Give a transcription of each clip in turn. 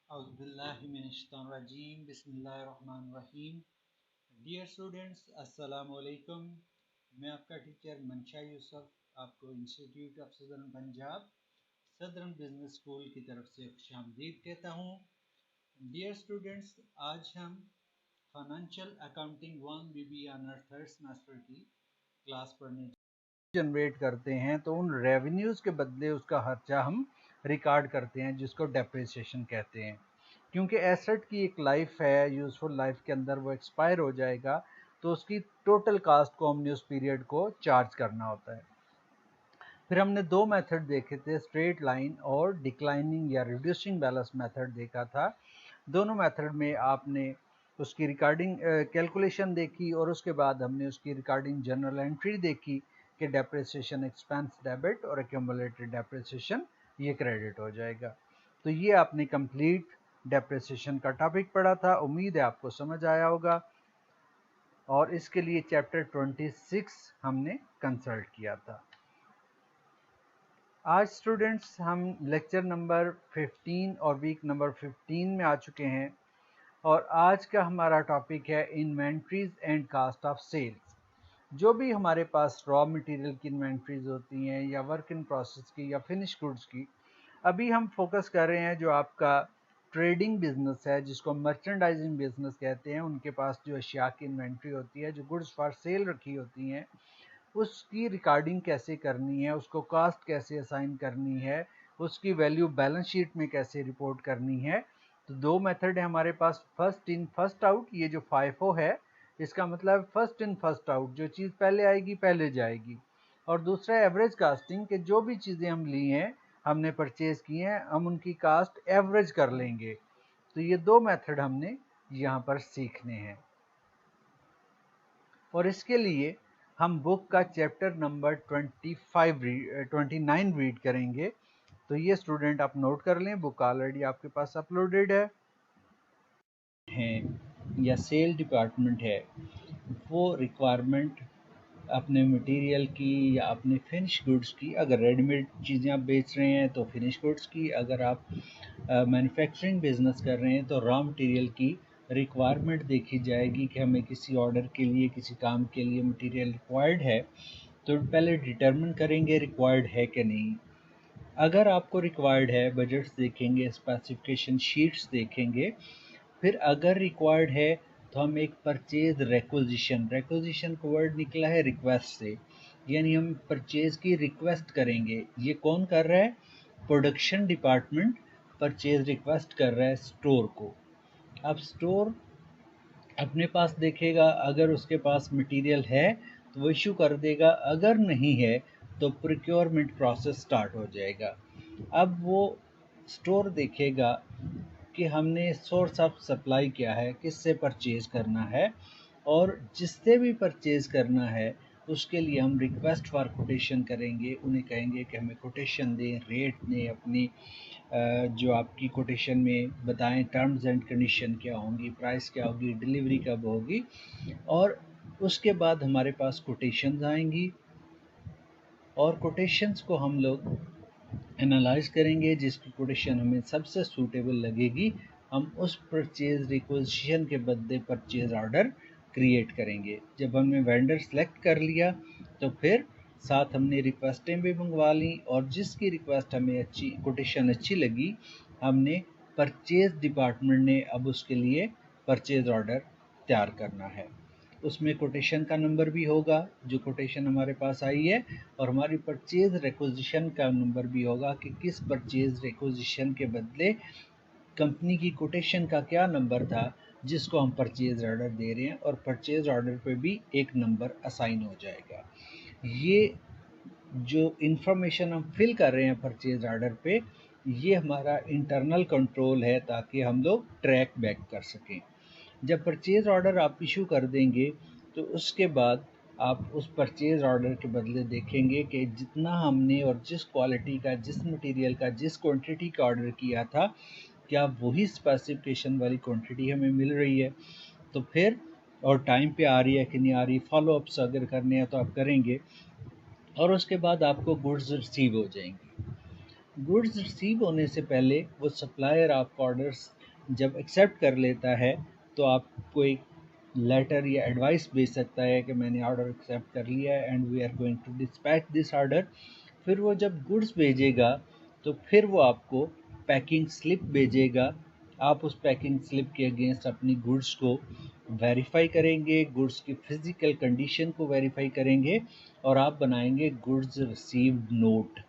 औज़ुबिल्लाहिमिनश्शैतानिर्रजीम बिस्मिल्लाहिर्रहमानिर्रहीम। Dear students, अस्सलाम वालेकुम। मैं आपका टीचर मंशा यूसुफ आपको institute of southern Punjab southern business school की तरफ से खुशामदीद कहता हूँ। डियर स्टूडेंट्स, आज हम फाइनेंशियल अकाउंटिंग 1 बीबी ऑनर थर्ड सेमेस्टर की क्लास पढ़ने जनरेट करते हैं तो उन रेवेन्यूज़ के बदले उसका खर्चा हम रिकॉर्ड करते हैं, जिसको डेप्रिसिएशन कहते हैं। क्योंकि एसेट की एक लाइफ है, यूज़फुल लाइफ के अंदर वो एक्सपायर हो जाएगा, तो उसकी टोटल कास्ट को हमने उस पीरियड को चार्ज करना होता है। फिर हमने दो मेथड देखे थे, स्ट्रेट लाइन और डिक्लाइनिंग या रिड्यूसिंग बैलेंस मेथड देखा था। दोनों मेथड में आपने उसकी रिकॉर्डिंग कैलकुलेशन देखी और उसके बाद हमने उसकी रिकॉर्डिंग जर्नल एंट्री देखी कि डेप्रिसिएशन एक्सपेंस डेबिट और एक्यूमुलेटेड डेप्रिसिएशन ये क्रेडिट हो जाएगा। तो ये आपने कंप्लीट डेप्रिसिएशन का टॉपिक पढ़ा था। उम्मीद है आपको समझ आया होगा और इसके लिए चैप्टर 26 हमने कंसल्ट किया था। आज स्टूडेंट्स हम लेक्चर नंबर 15 और वीक नंबर 15 में आ चुके हैं और आज का हमारा टॉपिक है inventories and cost of sales. जो भी हमारे पास रॉ मटेरियल की इन्वेंट्रीज होती हैं या वर्क इन प्रोसेस की या फिनिश गुड्स की, अभी हम फोकस कर रहे हैं जो आपका ट्रेडिंग बिजनेस है, जिसको मर्चेंडाइजिंग बिजनेस कहते हैं। उनके पास जो अशिया की इन्वेंट्री होती है, जो गुड्स फॉर सेल रखी होती हैं, उसकी रिकॉर्डिंग कैसे करनी है, उसको कास्ट कैसे असाइन करनी है, उसकी वैल्यू बैलेंस शीट में कैसे रिपोर्ट करनी है। तो दो मेथड है हमारे पास, फर्स्ट इन फर्स्ट आउट। ये जो फाइफो है, इसका मतलब फर्स्ट इन फर्स्ट आउट, जो चीज़ पहले आएगी पहले जाएगी। और दूसरा एवरेज कास्टिंग, के जो भी चीज़ें हम ली हैं, हमने परचेज की हैं, हम उनकी कास्ट एवरेज कर लेंगे। तो ये दो मेथड हमने यहाँ पर सीखने हैं और इसके लिए हम बुक का चैप्टर नंबर 29 रीड करेंगे। तो ये स्टूडेंट आप नोट कर लें, बुक ऑलरेडी आपके पास अपलोडेड है या सेल डिपार्टमेंट है, वो रिक्वायरमेंट अपने मटेरियल की या अपने फिनिश गुड्स की, अगर रेडीमेड चीज़ें आप बेच रहे हैं तो फिनिश गुड्स की, अगर आप मैन्युफैक्चरिंग बिजनेस कर रहे हैं तो रॉ मटेरियल की रिक्वायरमेंट देखी जाएगी कि हमें किसी ऑर्डर के लिए, किसी काम के लिए मटेरियल रिक्वायर्ड है, तो पहले डिटरमिन करेंगे रिक्वायर्ड है कि नहीं। अगर आपको रिक्वायर्ड है, बजट्स देखेंगे, स्पेसिफिकेशन शीट्स देखेंगे। फिर अगर रिक्वायर्ड है तो हम एक परचेज रिक्वेजिशन का वर्ड निकला है रिक्वेस्ट से, यानी हम परचेज की रिक्वेस्ट करेंगे। ये कौन कर रहा है? प्रोडक्शन डिपार्टमेंट परचेज रिक्वेस्ट कर रहा है स्टोर को। अब स्टोर अपने पास देखेगा, अगर उसके पास मटेरियल है तो वो इशू कर देगा, अगर नहीं है तो प्रोक्योरमेंट प्रोसेस स्टार्ट हो जाएगा। अब वो स्टोर देखेगा कि हमने सोर्स ऑफ सप्लाई क्या है, किससे परचेज करना है, और जिससे भी परचेज करना है उसके लिए हम रिक्वेस्ट फॉर कोटेशन करेंगे। उन्हें कहेंगे कि हमें कोटेशन दें, रेट दें, अपनी जो आपकी कोटेशन में बताएं टर्म्स एंड कंडीशन क्या होंगी, प्राइस क्या होगी, डिलीवरी कब होगी। और उसके बाद हमारे पास कोटेशंस आएंगी और कोटेशंस को हम लोग एनालाइज करेंगे। जिसकी कोटेशन हमें सबसे सूटेबल लगेगी, हम उस परचेज रिक्वेजिशन के बदले परचेज ऑर्डर क्रिएट करेंगे। जब हमने वेंडर सेलेक्ट कर लिया तो फिर साथ हमने रिक्वेस्टें भी मंगवा ली, और जिसकी रिक्वेस्ट हमें अच्छी, कोटेशन अच्छी लगी, हमने परचेज डिपार्टमेंट ने अब उसके लिए परचेज ऑर्डर तैयार करना है। उसमें कोटेशन का नंबर भी होगा, जो कोटेशन हमारे पास आई है, और हमारी परचेज रिक्वेजिशन का नंबर भी होगा कि किस परचेज रिक्वेजिशन के बदले कंपनी की कोटेशन का क्या नंबर था जिसको हम परचेज ऑर्डर दे रहे हैं, और परचेज ऑर्डर पे भी एक नंबर असाइन हो जाएगा। ये जो इंफॉर्मेशन हम फिल कर रहे हैं परचेज ऑर्डर पे, ये हमारा इंटरनल कंट्रोल है, ताकि हम लोग ट्रैक बैक कर सकें। जब परचेज ऑर्डर आप इशू कर देंगे तो उसके बाद आप उस परचेज ऑर्डर के बदले देखेंगे कि जितना हमने और जिस क्वालिटी का, जिस मटेरियल का, जिस क्वांटिटी का ऑर्डर किया था, क्या वही स्पेसिफिकेशन वाली क्वांटिटी हमें मिल रही है। तो फिर, और टाइम पे आ रही है कि नहीं आ रही, फॉलो अप्स अगर करने हैं तो आप करेंगे, और उसके बाद आपको गुड्स रिसीव हो जाएंगी। गुड्स रिसीव होने से पहले वो सप्लायर आपको ऑर्डर्स जब एक्सेप्ट कर लेता है तो आपको एक लेटर या एडवाइस भेज सकता है कि मैंने ऑर्डर एक्सेप्ट कर लिया है and we are going to dispatch this order. फिर वो जब गुड्स भेजेगा तो फिर वो आपको पैकिंग स्लिप भेजेगा। आप उस पैकिंग स्लिप के अगेंस्ट अपनी गुड्स को वेरीफाई करेंगे, गुड्स की फिजिकल कंडीशन को वेरीफाई करेंगे और आप बनाएंगे गुड्स रिसीव्ड नोट।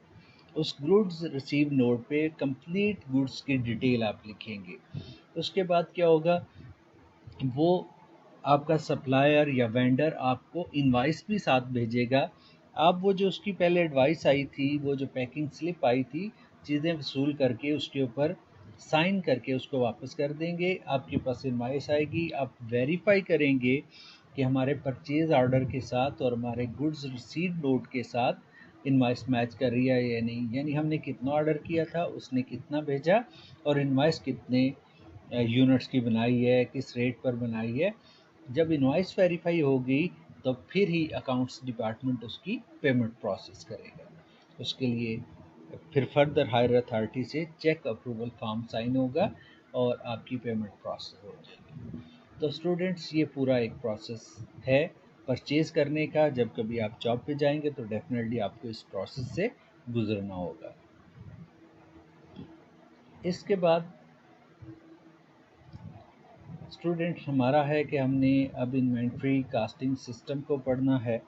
उस गुड्स रिसीव नोट पे कंप्लीट गुड्स की डिटेल आप लिखेंगे। उसके बाद क्या होगा, वो आपका सप्लायर या वेंडर आपको इनवाइस भी साथ भेजेगा। आप वो जो उसकी पहले एडवाइस आई थी, वो जो पैकिंग स्लिप आई थी, चीज़ें वसूल करके उसके ऊपर साइन करके उसको वापस कर देंगे। आपके पास इनवाइस आएगी, आप वेरीफाई करेंगे कि हमारे परचेज ऑर्डर के साथ और हमारे गुड्स रिसीव नोट के साथ इनवाइस मैच कर रही है या नहीं, यानी हमने कितना ऑर्डर किया था, उसने कितना भेजा और इनवाइस कितने यूनिट्स की बनाई है, किस रेट पर बनाई है। जब इनवॉइस वेरीफाई होगी तो फिर ही अकाउंट्स डिपार्टमेंट उसकी पेमेंट प्रोसेस करेगा। उसके लिए फिर फर्दर हायर अथॉरिटी से चेक अप्रूवल फॉर्म साइन होगा और आपकी पेमेंट प्रोसेस हो जाएगी। तो स्टूडेंट्स, ये पूरा एक प्रोसेस है परचेज़ करने का। जब कभी आप जॉब पे जाएंगे तो डेफिनेटली आपको इस प्रोसेस से गुजरना होगा। इसके बाद स्टूडेंट हमारा है कि हमने अब इन्वेंट्री कास्टिंग सिस्टम को पढ़ना है।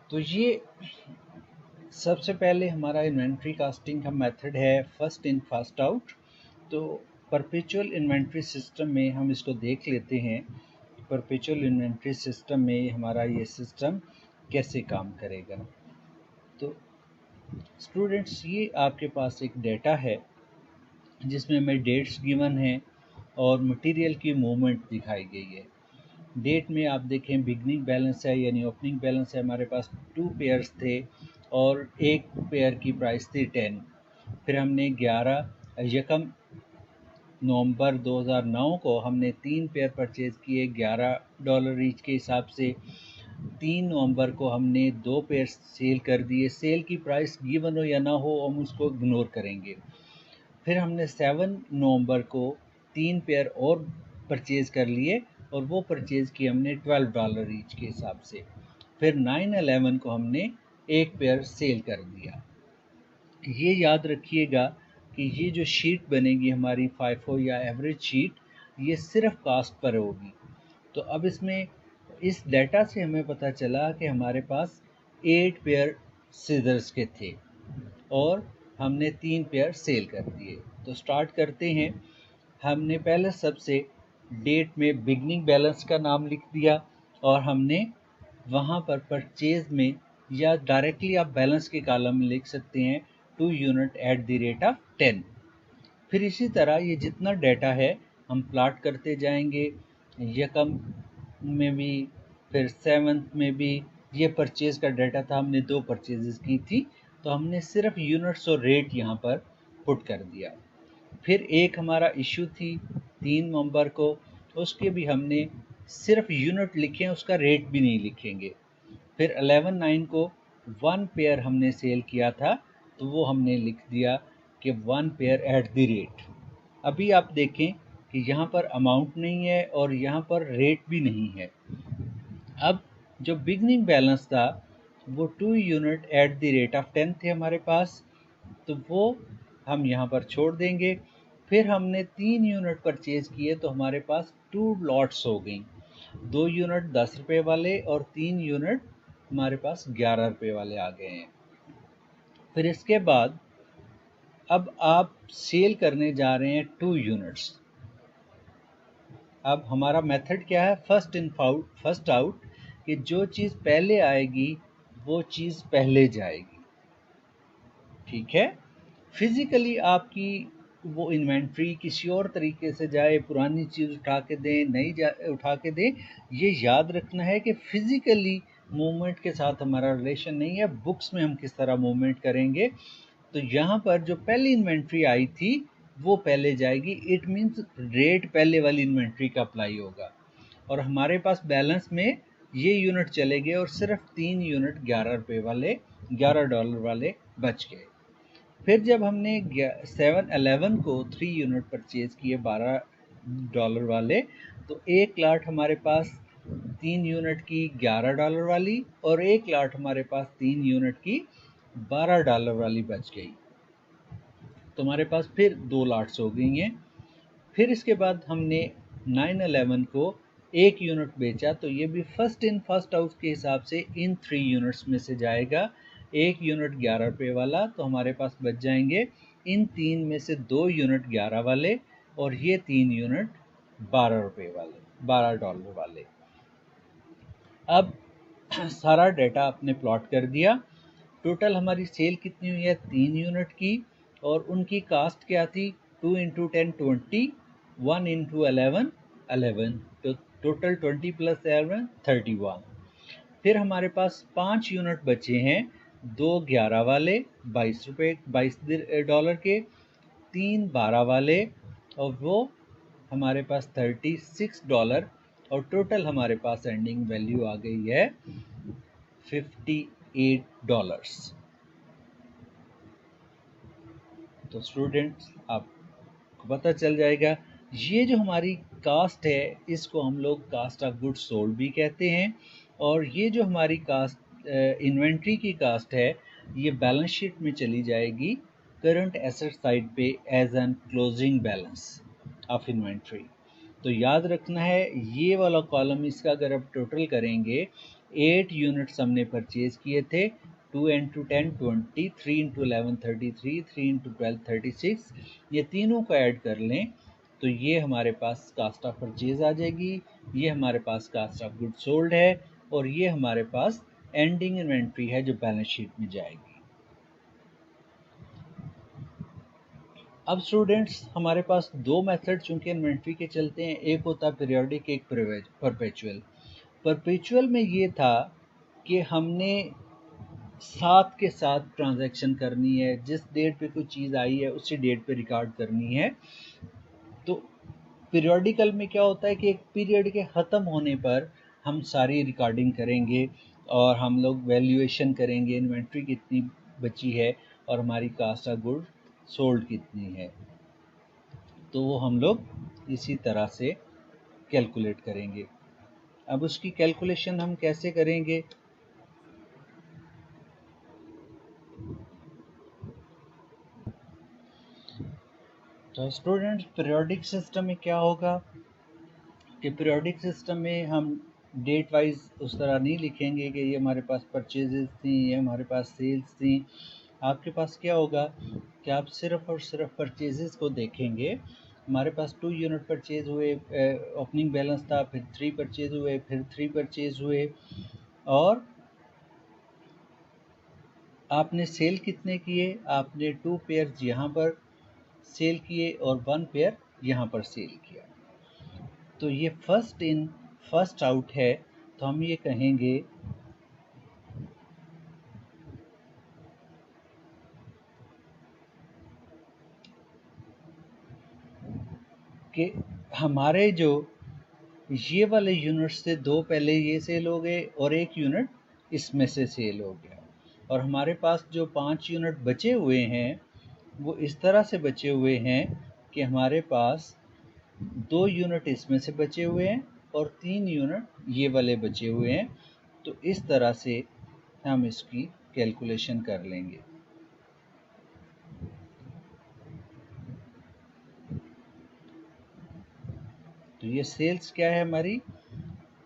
तो ये सबसे पहले हमारा इन्वेंट्री कास्टिंग का मेथड है फर्स्ट इन फर्स्ट आउट। तो परपेचुअल इन्वेंट्री सिस्टम में हम इसको देख लेते हैं। परपेचुअल इन्वेंट्री सिस्टम में हमारा ये सिस्टम कैसे काम करेगा। तो स्टूडेंट्स, ये आपके पास एक डेटा है जिसमें हमें डेट्स गिवन हैं और मटेरियल की मूवमेंट दिखाई गई है। डेट में आप देखें बिगनिंग बैलेंस है यानी ओपनिंग बैलेंस है, हमारे पास 2 पेयर्स थे और एक पेयर की प्राइस थी 10। फिर हमने 11 यकम नवंबर 2009 को हमने 3 पेयर परचेज़ किए $11 ईच के हिसाब से। 3 नवंबर को हमने 2 पेयर सेल कर दिए। सेल की प्राइस गिवन हो या ना हो हम उसको इग्नोर करेंगे। फिर हमने 7 नवंबर को 3 पेयर और परचेज़ कर लिए और वो परचेज़ किए हमने $12 ईच के हिसाब से। फिर 9/11 को हमने एक पेयर सेल कर दिया। ये याद रखिएगा कि ये जो शीट बनेगी हमारी फाइफो या एवरेज शीट, ये सिर्फ कास्ट पर होगी। तो अब इसमें इस डाटा से हमें पता चला कि हमारे पास 8 पेयर सीजर्स के थे और हमने 3 पेयर सेल कर दिए। तो स्टार्ट करते हैं। हमने पहले सबसे डेट में बिगनिंग बैलेंस का नाम लिख दिया और हमने वहाँ पर परचेज में या डायरेक्टली आप बैलेंस के कॉलम में लिख सकते हैं 2 unit at the rate of 10। फिर इसी तरह ये जितना डाटा है हम प्लाट करते जाएंगे। यकम में भी, फिर 7th में भी ये परचेज का डाटा था, हमने 2 परचेजेस की थी तो हमने सिर्फ यूनिट्स और रेट यहाँ पर पुट कर दिया। फिर एक हमारा इशू थी 3 नवंबर को, उसके भी हमने सिर्फ यूनिट लिखे हैं, उसका रेट भी नहीं लिखेंगे। फिर 11/9 को 1 पेयर हमने सेल किया था तो वो हमने लिख दिया कि 1 पेयर एट द रेट। अभी आप देखें कि यहाँ पर अमाउंट नहीं है और यहाँ पर रेट भी नहीं है। अब जो बिगनिंग बैलेंस था वो 2 unit at the rate of 10 थे हमारे पास, तो वो हम यहाँ पर छोड़ देंगे। फिर हमने 3 यूनिट परचेज किए तो हमारे पास 2 लॉट्स हो गई, 2 यूनिट 10 रुपये वाले और 3 यूनिट हमारे पास 11 रुपये वाले आ गए हैं। फिर इसके बाद अब आप सेल करने जा रहे हैं 2 यूनिट्स। अब हमारा मेथड क्या है, फर्स्ट इन फर्स्ट आउट, कि जो चीज़ पहले आएगी वो चीज़ पहले जाएगी। ठीक है, फिजिकली आपकी वो इन्वेंट्री किसी और तरीके से जाए, पुरानी चीज़ उठा के दें, नई उठा के दें, ये याद रखना है कि फिजिकली मूवमेंट के साथ हमारा रिलेशन नहीं है। बुक्स में हम किस तरह मूवमेंट करेंगे, तो यहाँ पर जो पहली इन्वेंट्री आई थी वो पहले जाएगी। इट मीन्स रेट पहले वाली इन्वेंट्री का अप्लाई होगा, और हमारे पास बैलेंस में ये यूनिट चले गए और सिर्फ 3 यूनिट 11 रुपये वाले, $11 वाले बच गए। फिर जब हमने 7-11 को 3 यूनिट परचेज किए $12 वाले, तो एक लाट हमारे पास 3 यूनिट की $11 वाली और एक लाट हमारे पास 3 यूनिट की $12 वाली बच गई। तो हमारे पास फिर 2 लाट्स हो गई हैं। फिर इसके बाद हमने 9-11 को 1 यूनिट बेचा, तो ये भी फर्स्ट इन फर्स्ट आउट के हिसाब से इन 3 यूनिट्स में से जाएगा। 1 यूनिट 11 रुपये वाला, तो हमारे पास बच जाएंगे इन 3 में से 2 यूनिट 11 वाले और ये 3 यूनिट 12 रुपये वाले, $12 वाले। अब सारा डाटा आपने प्लॉट कर दिया। टोटल हमारी सेल कितनी हुई है 3 यूनिट की, और उनकी कास्ट क्या थी 2 × 10 20, 1 × 11 11, तो टोटल 20 + 11 31। फिर हमारे पास 5 यूनिट बचे हैं, 2 11 वाले $22 के, 3 12 वाले, और वो हमारे पास $36, और टोटल हमारे पास एंडिंग वैल्यू आ गई है $58। तो स्टूडेंट्स आपको पता चल जाएगा, ये जो हमारी कास्ट है इसको हम लोग कास्ट ऑफ गुड्स सोल्ड भी कहते हैं, और ये जो हमारी कास्ट इन्वेंट्री की कास्ट है ये बैलेंस शीट में चली जाएगी करंट एसेट साइड पे as an closing balance of inventory. तो याद रखना है ये वाला कॉलम, इसका अगर आप टोटल करेंगे 8 यूनिट्स हमने परचेज किए थे, 2 × 10 20, 3 × 11 33, 3 × 12 36, ये तीनों को ऐड कर लें तो ये हमारे पास कास्ट ऑफ परचेज आ जाएगी, ये हमारे पास कास्ट ऑफ गुड सोल्ड है, और ये हमारे पास एंडिंग इन्वेंट्री है जो बैलेंस शीट में जाएगी। अब स्टूडेंट्स हमारे पास दो मेथड चूंकि इन्वेंट्री के चलते हैं, एक होता है पीरियोडिक, एक परपेचुअल। परपेचुअल में ये था कि हमने साथ के साथ ट्रांजैक्शन करनी है, जिस डेट पे कोई चीज़ आई है उसी डेट पे रिकॉर्ड करनी है। तो पीरियोडिकल में क्या होता है कि एक पीरियड के ख़त्म होने पर हम सारी रिकॉर्डिंग करेंगे और हम लोग वैल्यूएशन करेंगे इन्वेंट्री कितनी बची है और हमारी कास्ट ऑफ गुड सोल्ड कितनी है, तो वो हम लोग इसी तरह से कैलकुलेट करेंगे। अब उसकी कैलकुलेशन हम कैसे करेंगे? तो स्टूडेंट्स पीरियोडिक सिस्टम में क्या होगा कि पीरियोडिक सिस्टम में हम डेट वाइज उस तरह नहीं लिखेंगे कि ये हमारे पास परचेजेस थी, ये हमारे पास सेल्स थी। आपके पास क्या होगा कि आप सिर्फ और सिर्फ परचेजेस को देखेंगे। हमारे पास 2 यूनिट परचेज हुए, ओपनिंग बैलेंस था, फिर 3 परचेज हुए, फिर 3 परचेज हुए, और आपने सेल कितने किए? आपने 2 पेयर्स यहाँ पर सेल किए और 1 पेयर यहाँ पर सेल किया। तो ये फर्स्ट इन फर्स्ट आउट है, तो हम ये कहेंगे कि हमारे जो ये वाले यूनिट्स से 2 पहले ये सेल हो गए और 1 यूनिट इसमें से सेल हो गया, और हमारे पास जो 5 यूनिट बचे हुए हैं वो इस तरह से बचे हुए हैं कि हमारे पास 2 यूनिट इसमें से बचे हुए हैं और 3 यूनिट ये वाले बचे हुए हैं। तो इस तरह से हम इसकी कैलकुलेशन कर लेंगे। तो ये सेल्स क्या है हमारी,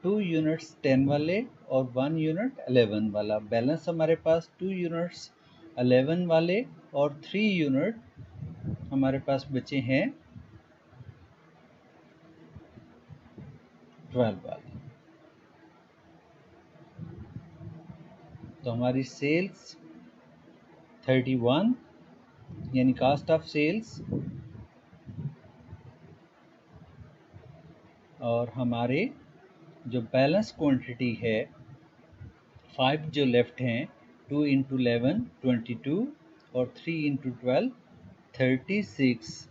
2 यूनिट्स 10 वाले और 1 यूनिट 11 वाला। बैलेंस हमारे पास 2 यूनिट्स 11 वाले और 3 यूनिट हमारे पास बचे हैं 12 वाले। तो हमारी सेल्स 31 यानी कास्ट ऑफ सेल्स, और हमारे जो बैलेंस क्वांटिटी है 5 जो लेफ्ट हैं, 2 × 11 22, और 3 इंटू 12 36,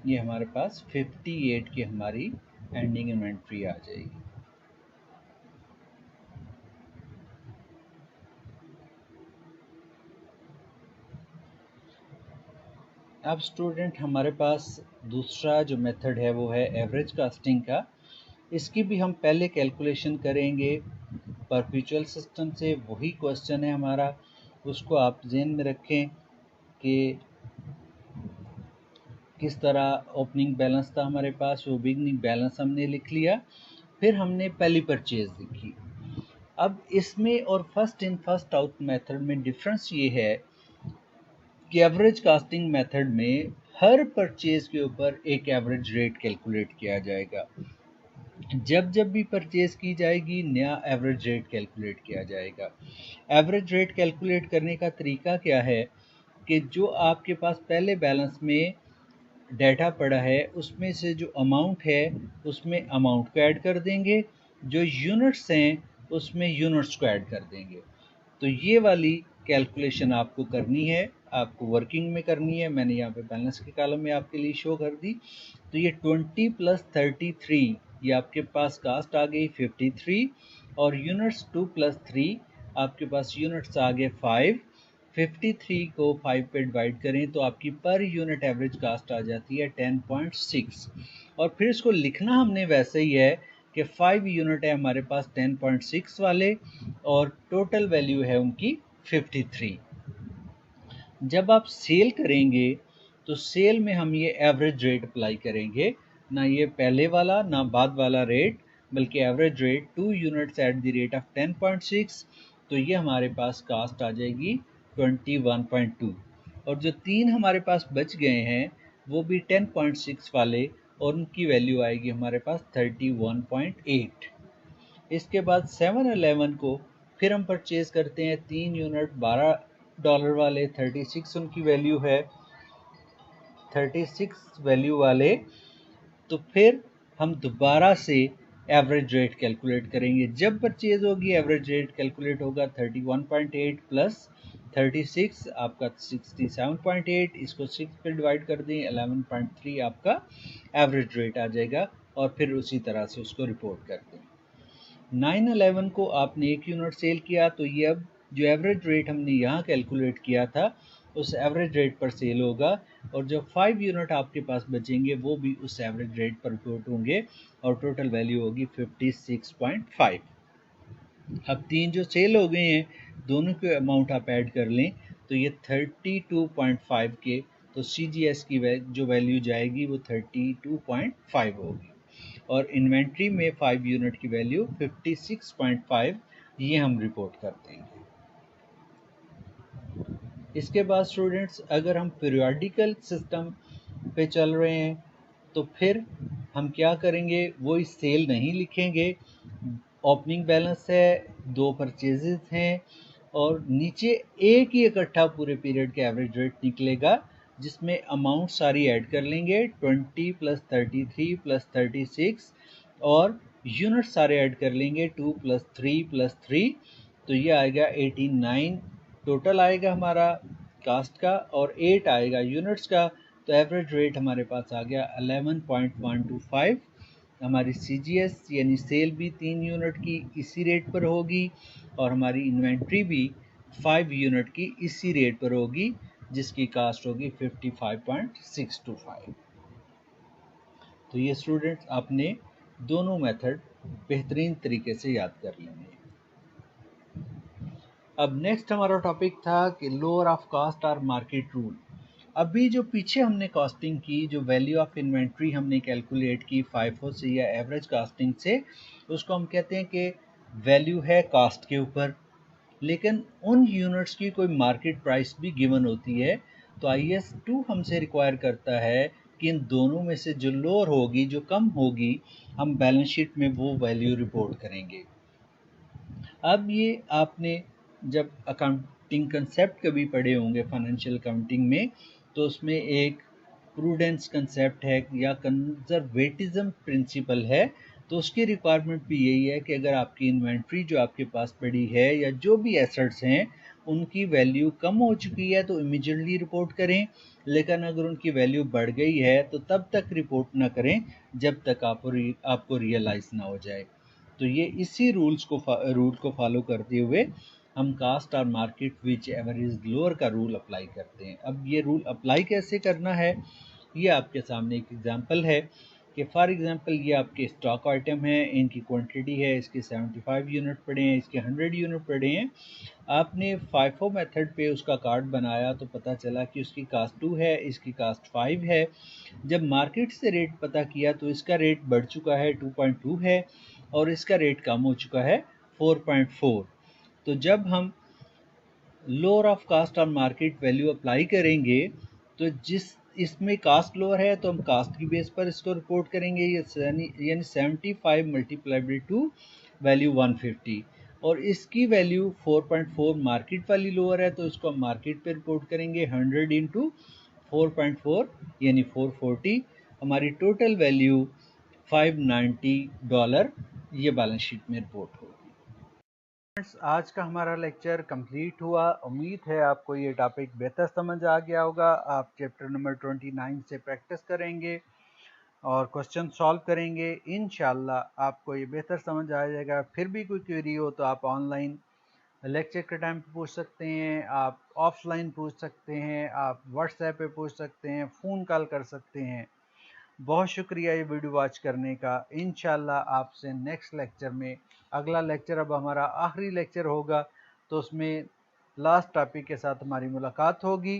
ये हमारे पास 58 की हमारी एंडिंग इन्वेंट्री आ जाएगी। अब स्टूडेंट हमारे पास दूसरा जो मेथड है वो है एवरेज कास्टिंग का। इसकी भी हम पहले कैलकुलेशन करेंगे परपेचुअल सिस्टम से, वही क्वेश्चन है हमारा, उसको आप ज़हन में रखें कि किस तरह ओपनिंग बैलेंस था हमारे पास, वो बिगनिंग बैलेंस हमने लिख लिया, फिर हमने पहली परचेज लिखी। अब इसमें और first in first out method में डिफरेंस ये है कि एवरेज कास्टिंग मेथड में हर परचेज के ऊपर एक एवरेज रेट कैलकुलेट किया जाएगा। जब जब भी परचेज की जाएगी नया एवरेज रेट कैलकुलेट किया जाएगा। एवरेज रेट कैलकुलेट करने का तरीका क्या है कि जो आपके पास पहले बैलेंस में डाटा पड़ा है उसमें से जो अमाउंट है उसमें अमाउंट को ऐड कर देंगे, जो यूनिट्स हैं उसमें यूनिट्स को ऐड कर देंगे। तो ये वाली कैलकुलेशन आपको करनी है, आपको वर्किंग में करनी है। मैंने यहाँ पे बैलेंस के कॉलम में आपके लिए शो कर दी। तो ये 20 प्लस 33, ये आपके पास कास्ट आ गई 53, और यूनिट्स 2 प्लस 3, आपके पास यूनिट्स आ गए 5। 53 को 5 पे डिवाइड करें तो आपकी पर यूनिट एवरेज कास्ट आ जाती है 10.6। और फिर इसको लिखना हमने वैसे ही है कि 5 यूनिट है हमारे पास 10.6 वाले, और टोटल वैल्यू है उनकी 53। जब आप सेल करेंगे तो सेल में हम ये एवरेज रेट अप्लाई करेंगे, ना ये पहले वाला ना बाद वाला रेट, बल्कि average rate 2 units at the rate of 10.6। तो ये हमारे पास कास्ट आ जाएगी 21.2, और जो 3 हमारे पास बच गए हैं वो भी 10.6 वाले, और उनकी वैल्यू आएगी हमारे पास 31.8। इसके बाद 7-11 को फिर हम परचेज करते हैं 3 यूनिट $12 वाले, 36 उनकी वैल्यू है, 36 वैल्यू वाले। तो फिर हम दोबारा से एवरेज रेट कैलकुलेट करेंगे। जब परचेज होगी एवरेज रेट कैलकुलेट होगा 31.8 प्लस 36 आपका 67.8, इसको 6 पे डिवाइड कर दें 11.3 आपका एवरेज रेट आ जाएगा, और फिर उसी तरह से उसको रिपोर्ट कर दें। 9-11 को आपने 1 यूनिट सेल किया, तो ये अब जो एवरेज रेट हमने यहाँ कैलकुलेट किया था उस एवरेज रेट पर सेल होगा, और जो 5 यूनिट आपके पास बचेंगे वो भी उस एवरेज रेट पर रिपोर्ट होंगे, और टोटल वैल्यू होगी 56.5। अब 3 जो सेल हो गए हैं दोनों के अमाउंट आप ऐड कर लें तो ये 32.5 के, तो CGS की जो वैल्यू जाएगी वो 32.5 होगी, और इन्वेंट्री में 5 यूनिट की वैल्यू 56.5 ये हम रिपोर्ट कर देंगे। इसके बाद स्टूडेंट्स अगर हम पीरियोडिकल सिस्टम पे चल रहे हैं तो फिर हम क्या करेंगे, वो इस सेल नहीं लिखेंगे। ओपनिंग बैलेंस है, 2 परचेजेस हैं, और नीचे एक ही इकट्ठा पूरे पीरियड के एवरेज रेट निकलेगा, जिसमें अमाउंट सारी ऐड कर लेंगे 20 प्लस 33 प्लस 36, और यूनिट सारे ऐड कर लेंगे 2 प्लस 3 प्लस 3, तो ये आएगा 89 टोटल आएगा हमारा कास्ट का, और 8 आएगा यूनिट्स का। तो एवरेज रेट हमारे पास आ गया 11.125। हमारी CGS यानी सेल भी 3 यूनिट की इसी रेट पर होगी, और हमारी इन्वेंट्री भी 5 यूनिट की इसी रेट पर होगी, जिसकी कास्ट होगी 55.625। तो ये स्टूडेंट्स आपने दोनों मेथड बेहतरीन तरीके से याद कर लेंगे। अब नेक्स्ट हमारा टॉपिक था कि लोअर ऑफ कास्ट और मार्केट रूल। अभी जो पीछे हमने कॉस्टिंग की, जो वैल्यू ऑफ इन्वेंट्री हमने कैलकुलेट की FIFO से या एवरेज कास्टिंग से, उसको हम कहते हैं कि वैल्यू है कास्ट के ऊपर, लेकिन उन यूनिट्स की कोई मार्केट प्राइस भी गिवन होती है। तो IAS 2 हमसे रिक्वायर करता है कि इन दोनों में से जो लोअर होगी, जो कम होगी, हम बैलेंस शीट में वो वैल्यू रिपोर्ट करेंगे। अब ये आपने जब अकाउंटिंग कंसेप्ट कभी पढ़े होंगे फाइनेंशियल अकाउंटिंग में, तो उसमें एक प्रूडेंस कंसेप्ट है या कंजर्वेटिज्म प्रिंसिपल है, तो उसकी रिक्वायरमेंट भी यही है कि अगर आपकी इन्वेंट्री जो आपके पास पड़ी है या जो भी एसेट्स हैं उनकी वैल्यू कम हो चुकी है तो इमीडिएटली रिपोर्ट करें, लेकिन अगर उनकी वैल्यू बढ़ गई है तो तब तक रिपोर्ट ना करें जब तक आपको रियलाइज़ ना हो जाए। तो ये इसी रूल को फॉलो करते हुए हम कास्ट और market which ever is lower का रूल अप्लाई करते हैं। अब ये रूल अप्लाई कैसे करना है, ये आपके सामने एक एग्जांपल है कि फॉर एग्जांपल ये आपके स्टॉक आइटम है, इनकी क्वांटिटी है, इसके 75 यूनिट पड़े हैं, इसके 100 यूनिट पड़े हैं। आपने फाइफो मेथड पे उसका कार्ड बनाया तो पता चला कि उसकी कास्ट 2 है, इसकी कास्ट 5 है। जब मार्केट से रेट पता किया तो इसका रेट बढ़ चुका है 2.2 है और इसका रेट कम हो चुका है 4.4। तो जब हम lower of cost on market value apply करेंगे तो जिस इसमें कास्ट लोअर है तो हम कास्ट की बेस पर इसको रिपोर्ट करेंगे, यानी 75 मल्टीप्लाई बाई 2 वैल्यू 150, और इसकी वैल्यू 4.4 मार्केट वाली लोअर है तो इसको हम मार्केट पे रिपोर्ट करेंगे 100 इंटू 4.4 यानी 440। हमारी टोटल वैल्यू $590 ये बैलेंस शीट में रिपोर्ट होगी। आज का हमारा लेक्चर कंप्लीट हुआ। उम्मीद है आपको ये टॉपिक बेहतर समझ आ गया होगा। आप चैप्टर नंबर 29 से प्रैक्टिस करेंगे और क्वेश्चन सॉल्व करेंगे। इंशाल्लाह आपको ये बेहतर समझ आ जाएगा। फिर भी कोई क्वेरी हो तो आप ऑनलाइन लेक्चर के टाइम पे पूछ सकते हैं, आप ऑफलाइन पूछ सकते हैं, आप व्हाट्सएप पे पूछ सकते हैं, फ़ोन कॉल कर सकते हैं। बहुत शुक्रिया ये वीडियो वॉच करने का। इंशाल्लाह आपसे नेक्स्ट लेक्चर में, अगला लेक्चर अब हमारा आखिरी लेक्चर होगा तो उसमें लास्ट टॉपिक के साथ हमारी मुलाकात होगी।